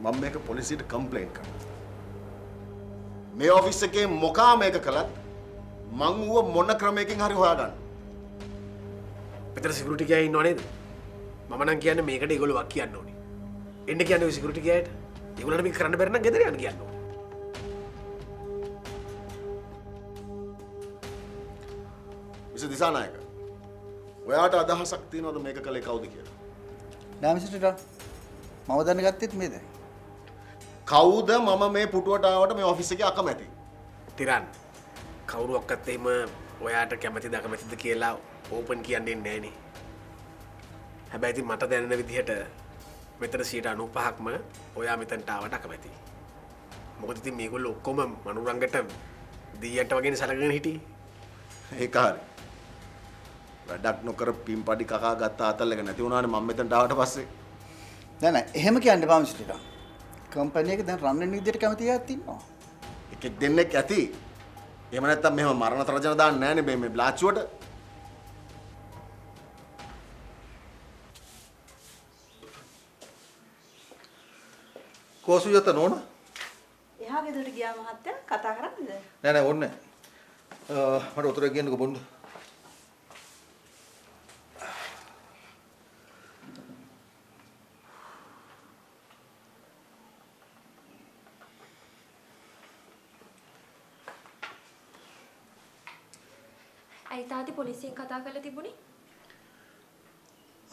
මම මේක පොලිසියට කම්ප්ලේන්ට් කරනවා. මේ ඔෆිස් එකේ මොකා මේක කළත් මං ඌව මොන ක්‍රමයකින් හරි හොයාගන්න. මෙතන සිකියුරිටි ගෑයි ඉන්නව නේද? මම නම් කියන්නේ මේකට ඒගොල්ලෝ වක් කියන්න ඕනේ. එන්න කියන්නේ ඔය සිකියුරිටි ගෑයට. ඒගොල්ලන්ට මේක කරන්න බැරි නම් ගෙදර යන්න කියන්න ඕනේ. මිස්ටර් දිසානායක. ඔයාට අදහසක් තියනවද මේක කළේ කවුද කියලා? නෑ මිස්ටර් ටිරන්. මම දැනගත්තෙත් මේ දැන්. කවුද මම මේ පුටුවට ආවට මේ ඔෆිස් එකේ අකමැති? තිරන් කවුරුවක්වත් එහෙම ඔයාට කැමතිද අකමැතිද කියලා ඕපන් කියන්නේ නෑනේ. හැබැයි ඉතින් මට දැනෙන විදිහට මෙතන 95%ක්ම ඔයා මෙතනට ආවට අකමැතියි. මොකද ඉතින් මේගොල්ලෝ ඔක්කොම මනුරංගට දීයන්ට වගේනේ සලකගෙන හිටියේ. ඒක හරි. වැඩක් නොකර පින්පඩි කකා ගත්ත අතල් එක නැති වුණානේ මම මෙතනට ආවට පස්සේ. නෑ එහෙම කියන්න එපා මිස්ටර් ටිරන්. කම්පැනි එක දැන් රන් වෙන විදිහට කැමති අයත් ඉන්නවා. එකෙක් දෙන්නෙක් ඇති. එහෙම නැත්තම් මෙහෙම මරණ තරජන දාන්න නෑනේ මේ බ්ලාචුවට. කොසුයත නෝන? එහා ගෙදරට ගියා මහත්තයා කතා කරන්නද? නෑ නෑ ඕනේ නෑ. මට උතර කියන්නකෝ බොන්න. ඇයි තාත්ති පොලිසියෙන් කතා කරලා තිබුණේ?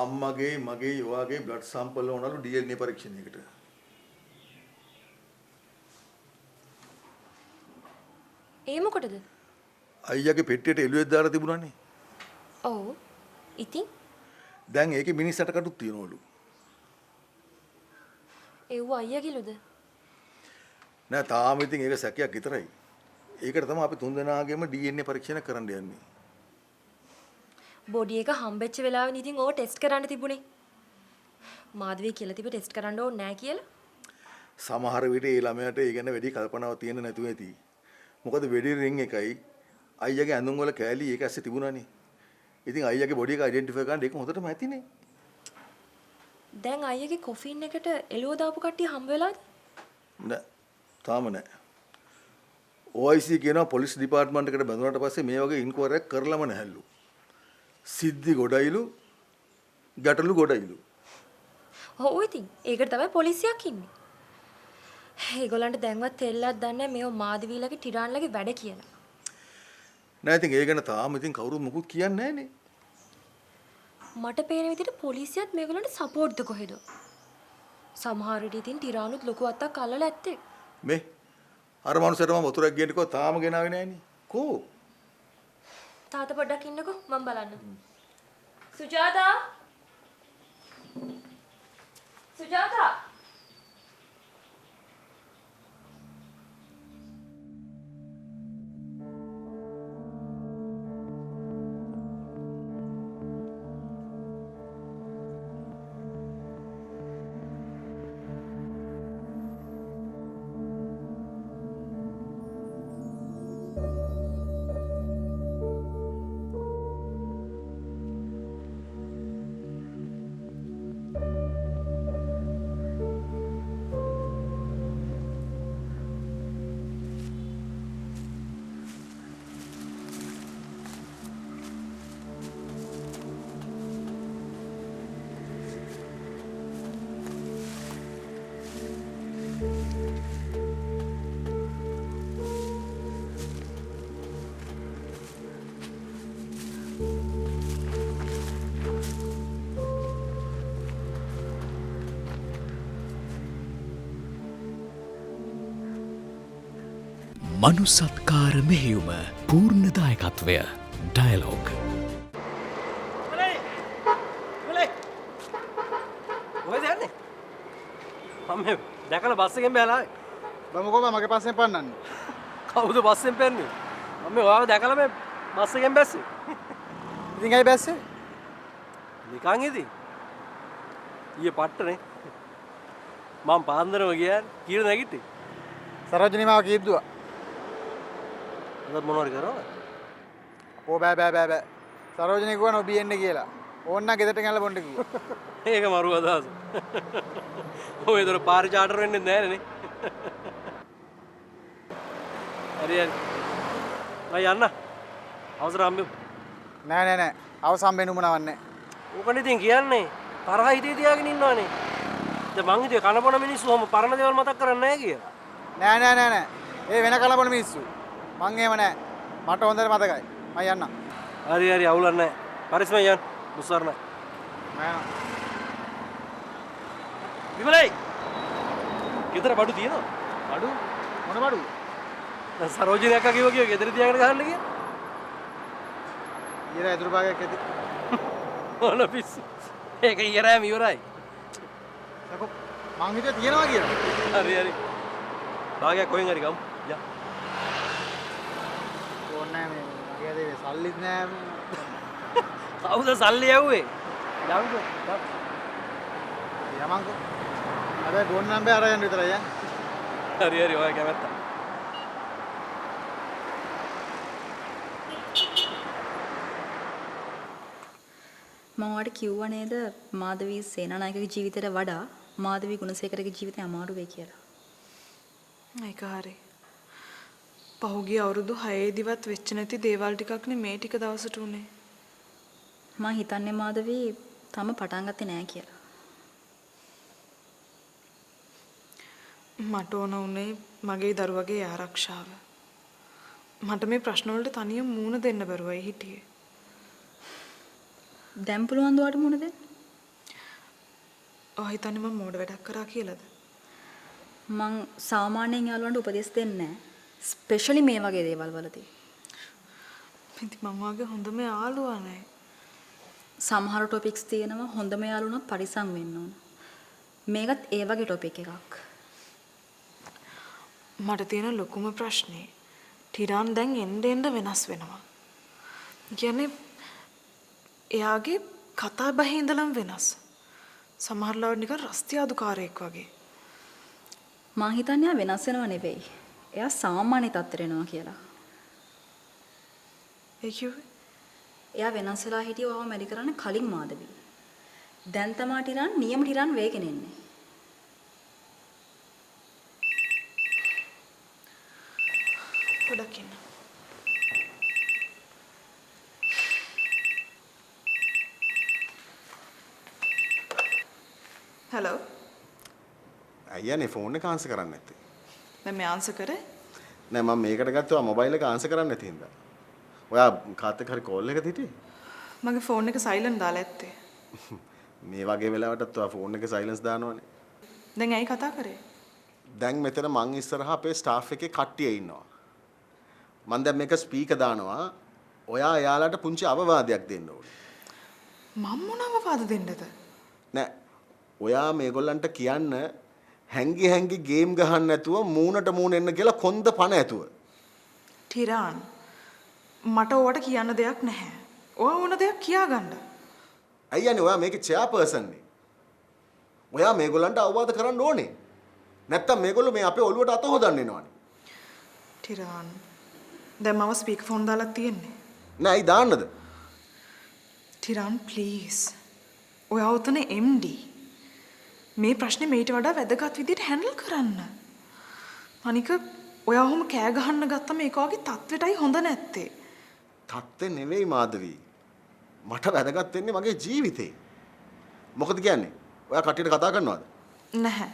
අම්මගේ මගේ යෝවාගේ බ්ලඩ් සැම්පල් ඕනලු DNA පරීක්ෂණයකට. ඒ මොකටද? අයියාගේ පෙට්ටියට එළුවෙක් දාලා තිබුණානේ. ඔව්. ඉතින් දැන් ඒකේ මිනිස්සට කටුත් තියනවලු. ඒව අයියාගේලුද? නෑ තාම ඉතින් ඒක සැකයක් විතරයි. ඒකට තමයි අපි තුන්දෙනාගේම DNA පරීක්ෂණ කරන්න යන්නේ. බොඩි එක හම්බෙච්ච වෙලාවෙන් ඉතින් ඕව ටෙස්ට් කරන්න තිබුණේ. මාධවී කියලා තිබ්බ ටෙස්ට් කරන්න ඕනේ නෑ කියලා. සමහර විට ඒ ළමයාට ඒ ගැන වැඩි කල්පනාවක් තියෙන්න නැතුව ඇති. මොකද වෙඩි රින් එකයි අයියාගේ ඇඳුම් වල කෑලි ඒක ඇස්සේ තිබුණානේ. ඉතින් අයියාගේ බොඩි එක අයිඩෙන්ටිෆයි කරන්න ඒක හොඳටම ඇතිනේ. දැන් අයියාගේ කොෆින් එකට එළුව දාපු කට්ටිය හම්බ වෙලාද? නෑ. තාම නෑ. OIC කියනවා පොලිස් ඩිපාර්ට්මන්ට් එකට බැඳුනට පස්සේ මේ වගේ ඉන්ක්වයරි එකක් කරලම නැහැලු. සිද්ධි ගොඩයිලු ගැටලු ගොඩයිලු. ඔව් ඉතින් ඒකට තමයි පොලිසියක් ඉන්නේ. ඒගොල්ලන්ට දැන්වත් තෙල්ලක් දන්නේ මේව මාධවීලගේ ටිරාන්ලගේ වැඩ කියලා. නෑ ඉතින් ඒ ගැන තාම ඉතින් කවුරුත් මුකුත් කියන්නේ නෑනේ. මට පේන විදිහට පොලිසියත් මේගොල්ලන්ට සපෝට්ද කොහෙද? සමහර විට ඉතින් ටිරානුත් ලොකු අත්තක් අල්ලලා ඇත්තේ. මේ අර මනුස්සයට මම වතුරක් ගේන්නකෝ තාම ගෙනාවේ නෑනේ. කෝ? තාත්තා පොඩ්ඩක් ඉන්නකෝ මම බලන්න. සුජාතා සුජාතා මනුසත්කාර මෙහෙයුම පූර්ණ දායකත්වය ඩයලොග් මොකද යන්නේ? මම දැකලා බස් එකෙන් බැලලා ආවේ. මම කොහොම මගේ පස්සෙන් පන්නන්නේ? කවුද බස්සෙන් පැන්නේ? මම ඔයාව දැකලා මේ බස් එකෙන් බැස්සේ. ඉතින් ඇයි බැස්සේ? නිකන් ඉතින්. ඊයේ පට්ටනේ. මම පාන්දරම ගියා කීර නැගිට්ටේ. සරෝජිනී මාව කීද්දුවා. අද මොනවද කරන්නේ? ඕ බෑ. සරෝජිනී කිව්වා නොබී එන්න කියලා. ඕන්න ගෙදරට ගෙනල්ලා බොන්න කිව්වා. ඒක මරු අදහස. ඔය දොර පාරේ චාටර් වෙන්නේ නැහැ නේ. හරි හරි. මම යන්න. අවසර හම්බෙමු. නෑ අවසන් වෙනුම නවන්නේ. ඕකනේ ඉතින් කියන්නේ. තරහ හිතේ තියාගෙන ඉන්නවනේ. දැන් මං හිතුවේ කනබොන මිනිස්සු ඔහම පරණ දේවල් මතක් කරන්නේ නැහැ කියලා. නෑ. ඒ වෙන කලබල මිනිස්සු. මං එහෙම නෑ. මට හොඳට මතකයි. මම යන්නම්. හරි අවුලක් නැහැ. පරිස්සමෙන් යන්න. මුස්සarna. මම විමලයි. ගෙදර බඩු තියෙනවද? බඩු මොන බඩු? දැන් සරෝජිනී අක්කා කිව්වා ගෙදර තියාගෙන ගහන්න කියලා. ඊර ඇතුළු භාගයක් ඇති. ඕන පිස්සු. ඒක ඊරෑම ඉවරයි. සකෝ මං හිතුවේ තියනවා කියලා. හරි. භාගයක් කොහෙන් හරි ගමු. යා. ඕනේ නෑ මේ මගේ දේ සල්ලිත් නෑ මේ. කවුද සල්ලි යව්වේ? යවුද? යමන්කෝ. හැබැයි ෆෝන් නම්බර් අරගෙන විතරයි යන්නේ. හරි ඔයා කැමැත්තා. මම ඔයාලට කිව්වා නේද මාධවී සේනානායකගේ ජීවිතයට වඩා මාධවී ගුණසේකරගේ ජීවිතය අමාරු වෙයි කියලා. ඒක හරි. පහුගිය අවුරුදු 6 දිවත් වෙච්ච නැති දේවල් ටිකක් නේ මේ ටික දවසට උනේ. මම හිතන්නේ මාධවී තම පටන් ගත්තේ නෑ කියලා. මට ඕන උනේ මගේ දරුවගේ ආරක්ෂාව. මට මේ ප්‍රශ්න වලට තනියම මූණ දෙන්න බැරුවයි හිටියේ. දැන් පුළුවන් ද ඔයාලට මුණ දෙන්න? ඔය හිතන්නේ මම මෝඩ වැඩක් කරා කියලාද? මං සාමාන්‍යයෙන් යාළුවන්ට උපදෙස් දෙන්නේ නැහැ. ස්පෙෂලි මේ වගේ දේවල් වලදී. ඉතින් මම වගේ හොඳම යාළුවා නෑ. සමහර ටොපික්ස් තියෙනවා හොඳම යාළුවන්ට පරිසම් වෙන්න ඕන. මේකත් ඒ වගේ ටොපික් එකක්. මට තියෙන ලොකුම ප්‍රශ්නේ ටිරාන් දැන් එන්න වෙනස් වෙනවා. කියන්නේ එයාගේ කතා බහේ ඉඳලම වෙනස්. සමහරවිට නිකන් රස්තියාදුකාරයෙක් වගේ. මං හිතන්නේ එයා වෙනස් වෙනව නෙවෙයි. එයා සාමාන්‍ය තත්ත්වයට එනවා කියලා. ඒ කිව්වේ? එයා වෙනස් වෙලා හිටියව වහම මැරි කරන්න කලින් මාධවී. දැන් තමා ටිරාන් නියම ටිරාන් වේගෙන එන්නේ. පොඩක් ඉන්න. හලෝ. අයියානේ ෆෝන් එක ආන්සර් කරන්නේ නැත්තේ. දැන් මේ ආන්සර් කරේ? නෑ මම මේකට ගත්තා මොබයිල් එක ආන්සර් කරන්නේ නැති හින්දා. ඔයා කාත් එක්ක හරි කෝල් එකක හිටියේ? මගේ ෆෝන් එක සයිලන්ට් දාලා ඇත්තේ. මේ වගේ වෙලාවටත් ඔයා ෆෝන් එක සයිලන්ස් දානවනේ. දැන් ඇයි කතා කරේ? දැන් මෙතන මං ඉස්සරහා අපේ ස්ටාෆ් එකේ කට්ටිය ඉන්නවා. මං දැන් මේක ස්පීකර් දානවා. ඔයා එයාලට පුංචි අවවාදයක් දෙන්න ඕනේ. මම මොන අවවාද දෙන්නද? නෑ. ඔයා මේගොල්ලන්ට කියන්න හැංගි ගේම් ගහන්න නැතුව මූණට මූණ එන්න කියලා කොන්ද පණ ඇතුව. ටිරාන් මට ඕවට කියන්න දෙයක් නැහැ. ඔයා ඕන දෙයක් කියාගන්න. අයියනේ ඔයා මේකේ චෙයාපර්සන් නේ. ඔයා මේගොල්ලන්ට අවවාද කරන්න ඕනේ. නැත්තම් මේගොල්ලෝ මේ අපේ ඔළුවට අත හොදන්න එනවනේ. ටිරාන් දැන් මම ස්පීකර් ෆෝන් දාලා තියෙන්නේ. නෑ අයි දාන්නද? ටිරාන් ප්ලීස්. ඔයා උතන MD. මේ ප්‍රශ්නේ මේට වඩා වැදගත් විදිහට හැන්ඩල් කරන්න. අනික ඔයා ඔහොම කෑ ගහන්න ගත්තම ඒක වගේ තත්වෙටයි හොඳ නැත්තේ. තත්ත්වෙ නෙවෙයි මාධවී. මට වැදගත් වෙන්නේ මගේ ජීවිතේ. මොකද කියන්නේ? ඔයා කට්ටියට කතා කරනවද? නැහැ.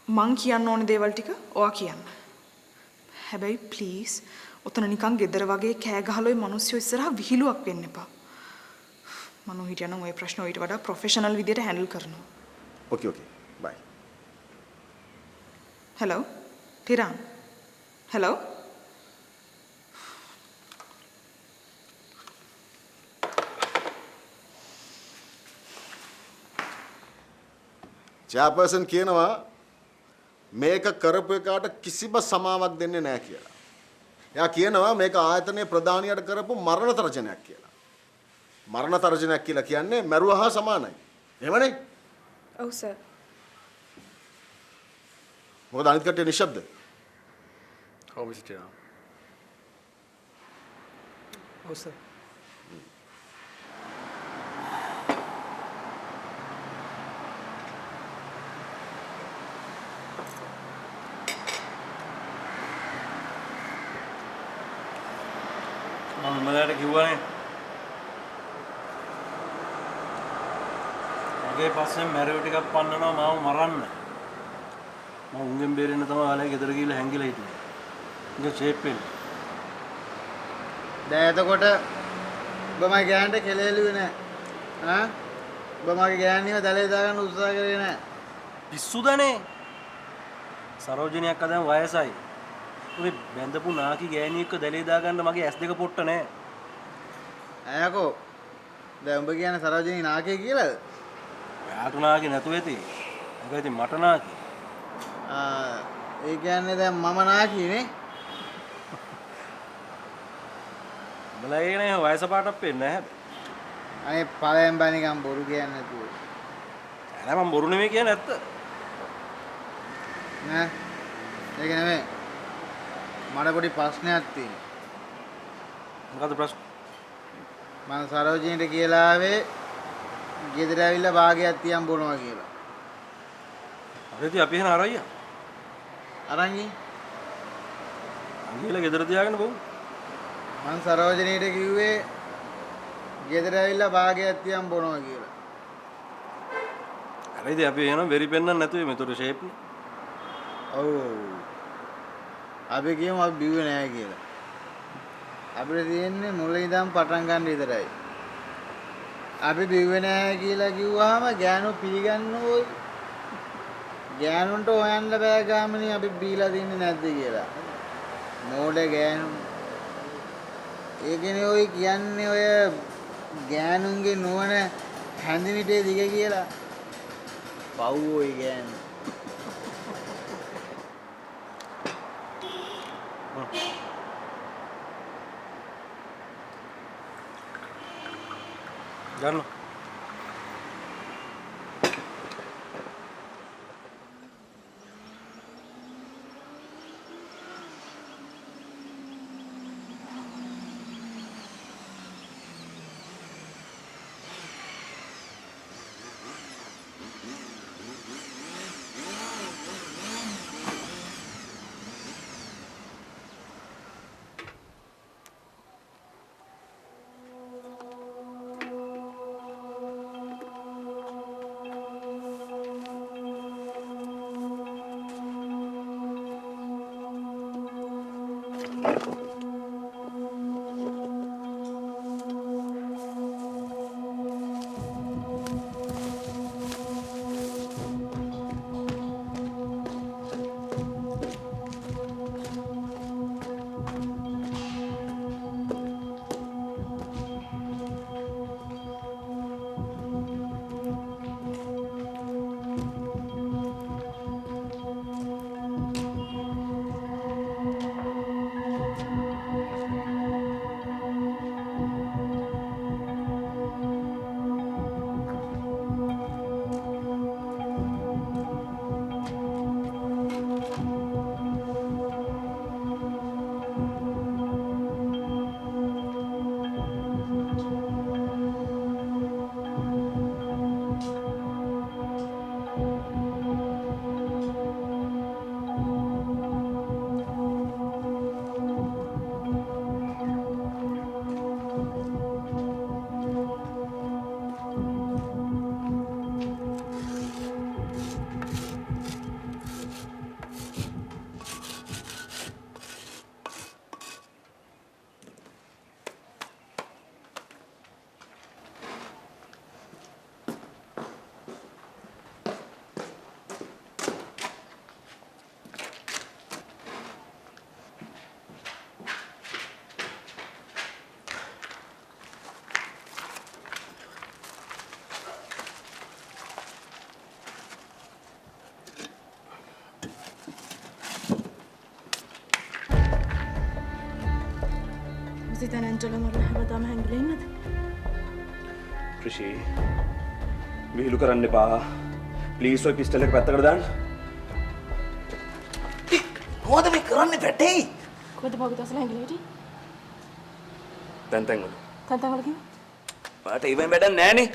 මං කියන්න ඕනේ දේවල් ටික ඔයා කියන්න. හැබැයි ප්ලීස් උතන නිකන් ගෙදර වගේ කෑ ගහලා ඔය මිනිස්සු ඉස්සරහා විහිළුවක් වෙන්න එපා. මම හිතනවා ඔය ප්‍රශ්න ඊට වඩා ප්‍රොෆෙෂනල් විදිහට හැන්ඩල් කරනවා. Okay. Bye. Hello? Tiran? Hello? චෙයාපර්සන් කියනවා මේක කරපු එකාට කිසිම සමාවක් දෙන්නේ නැහැ කියලා. එයා කියනවා මේක ආයතනයේ ප්‍රධානියට කරපු මරණ තර්ජනයක් කියලා. මරණ තර්ජනයක් කියලා කියන්නේ මරුවා හා සමානයි. එහෙමනේ? ඔව් සර්. මොකද අනිත් කට්ටිය නිශ්ශබ්ද? ඔව් මිස්ටර් ටිරාන්. ඔව් සර්. මම උඹලාට කිව්වනේ. මගේ පස්සෙන් මැරෙව ටිකක් පන්නනවා මාව මරන්න. මම උන්ගෙන් බේරෙන්න තමයි ආලේ ගෙදර ගිහලා හැංගිලා හිටියේ. ඉතින් ෂේප් වෙන්නේ. දැන් එතකොට ඔබ මගේ ගෑනට කෙලෙලුවේ නෑ. ආ? ඔබ මගේ ගෑණිව දැලේ දාගන්න උත්සාහ කරේ නෑ. පිස්සුදනේ. සරෝජනියක් අදන් වයසයි. ඔබේ බැඳපු නාකි ගෑණියෙක්ව දැලේ දාගන්න මගේ ඇස් දෙක පොට්ට නෑ. අයකෝ දැන් උඹ කියන්නේ සරෝජිනී නාකිය කියලාද? ඔයාට නාකි නැතුව ඇති. ඒක ඉතින් මට නාකි. ඒ කියන්නේ දැන් මම නාකිනේ. උඹලා ඒනේ වයස පාටක් පෙන්නේ නැහැ. අනේ පළයන් බා නිකන් බොරු කියන්නේ නැතුව. නෑ මම බොරු නෙමෙයි කියන්නේ ඇත්ත. නෑ. ඒක නෙමෙයි. මට පොඩි ප්‍රශ්නයක් තියෙනවා. මොකද ප්‍රශ්න? මම සරෝජිනීට කියලා ආවේ ගෙදර ඇවිල්ලා භාගයක් තියන් බොනවා කියලා. හරිද අපි එහෙනම් අරයියා. අරන් ගිහින් අංගිලා ගෙදර තියාගෙන බොමු. මං සරෝජිනීට කිව්වේ ගෙදර ඇවිල්ලා භාගයක් තියන් බොනවා කියලා. හරිද අපි එහෙනම් වෙරි පෙන්නන්න නැතුවේ මෙතන ෂේප් නේ. ඔව්. අපි කියමු අපි බිව්වේ නෑ කියලා. අපිට තියෙන්නේ මුල ඉඳන් පටන් ගන්න විතරයි. අපි බිව්වේ නෑ කියලා කිව්වහම ගෑනු පිළිගන්නෝ ගෑනුන්ට හොයන්න බෑ ගාමිණී අපි බීලා දින්නේ නැද්ද කියලා. මෝඩ ගෑනු. ඒකනේ ඔය කියන්නේ ඔය ගෑනුන්ගේ නුවණ හැඳිනිටේ දිග කියලා. පව් ඔය ගෑනු. ගන්න. සිතන ඇන්ටල මරලා හැමදාම හැංගිලා ඉන්නද? ක්‍රිෂි විහිළු කරන්න එපා. ප්ලීස් ඔය පිස්ටල් එක පැත්තකට දාන්න. මොකද මේ කරන්නේ පැටේ? කොහෙද භාගිත අසල හැංගිලා හිටියේ? තැන් තැන් වල. තන්තන් වල කිව්වා? ඔයාට ඉවෙන් වැඩක් නෑනේ.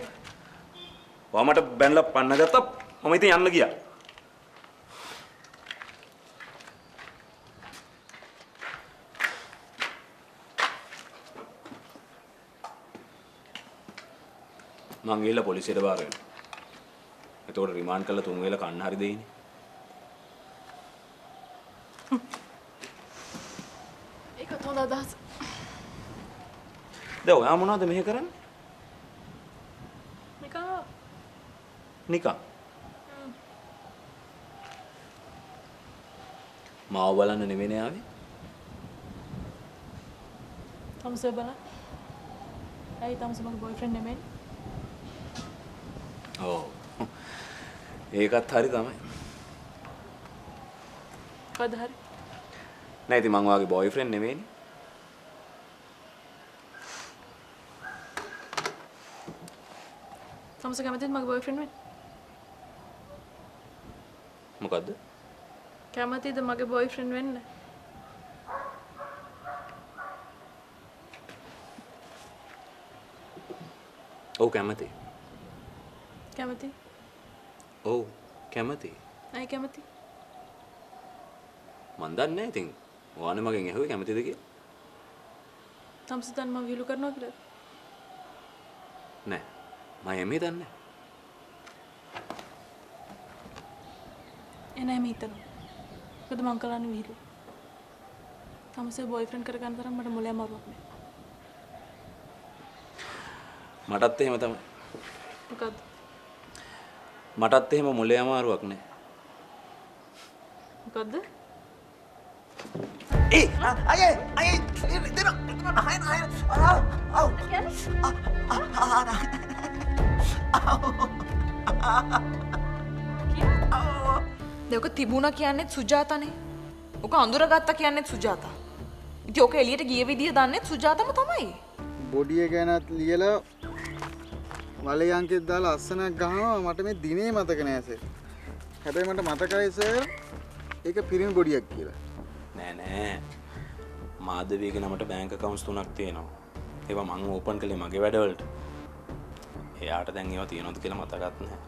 ඔයා මට බැනලා පන්න ගත්තා. මම ඉතින් යන්න ගියා. මං ගිහලා පොලිසියට බාර වෙනවා. එතකොට රිමාන්ඩ් කරලා 3 වේල කන්න හරි දෙයිනේ. ඒකත් හොඳ අදහස. දැන් ඔයා මොනවද මෙහෙ කරන්නේ? නිකන්. මාව බලන්න නෙවෙයි ආවේ. තමසේ බලන්න. ඇයි තමසේ මගේ බොයිෆ්‍රෙන්ඩ් නෙමෙයි? ඔව්. ඒකත් හරි තමයි. කවද හරි? නෑ ඉතින් මං ඔයාගේ බොයිෆ්‍රෙන්ඩ් නෙවෙයිනේ. තමසේ කැමතිද මගේ බොයිෆ්‍රෙන්ඩ් වෙන්න? මොකද්ද? කැමතිද මගේ බොයිෆ්‍රෙන්ඩ් වෙන්න? ඔව් කැමතියි. කැමති? ඔව් කැමතියි. ඇයි කැමති? මන් දන්නේ නැහැ ඉතින්. ඔයානේ මගෙන් ඇහුවේ කැමතිද කියලා. තමසේ දැන් මම විහිළු කරනවා කියලාද? නෑ. මම එමේ දන්නේ නැහැ. එනෑ මේ හිතනවා. මොකද මං කරන්නේ විහිළු. තමසේ බොයිෆ්‍රෙන්ඩ් කරගන්න තරම් මට මොලේ අමාරුවක් නෑ. මටත් එහෙම තමයි. මොකද්ද? මටත් එහෙම මොලේ අමාරුවක් නෑ. මොකද්ද? දෙක තිබුණා කියන්නේත් සුජාතනේ. ඔක අඳුරගත්තා කියන්නේත් සුජාතා. ඉතින් ඔක එළියට ගිය විදිය දන්නේත් සුජාතම තමයි. බොඩිය ගැනත් ලියලා වලේ අංකෙත් දාලා අස්සනක් ගහනවා මට මේ දිනේ මතක නෑ සර්. හැබැයි මට මතකයි සර් ඒක පිරිමි බොඩියක් කියලා. නෑ නෑ. මාධවීගේ නමට බැංක් account 3ක් තියෙනවා. ඒවා මං ඕපන් කළේ මගේ වැඩවලට. එයාට දැන් ඒවා තියෙනවද කියලා මතකත් නැහැ.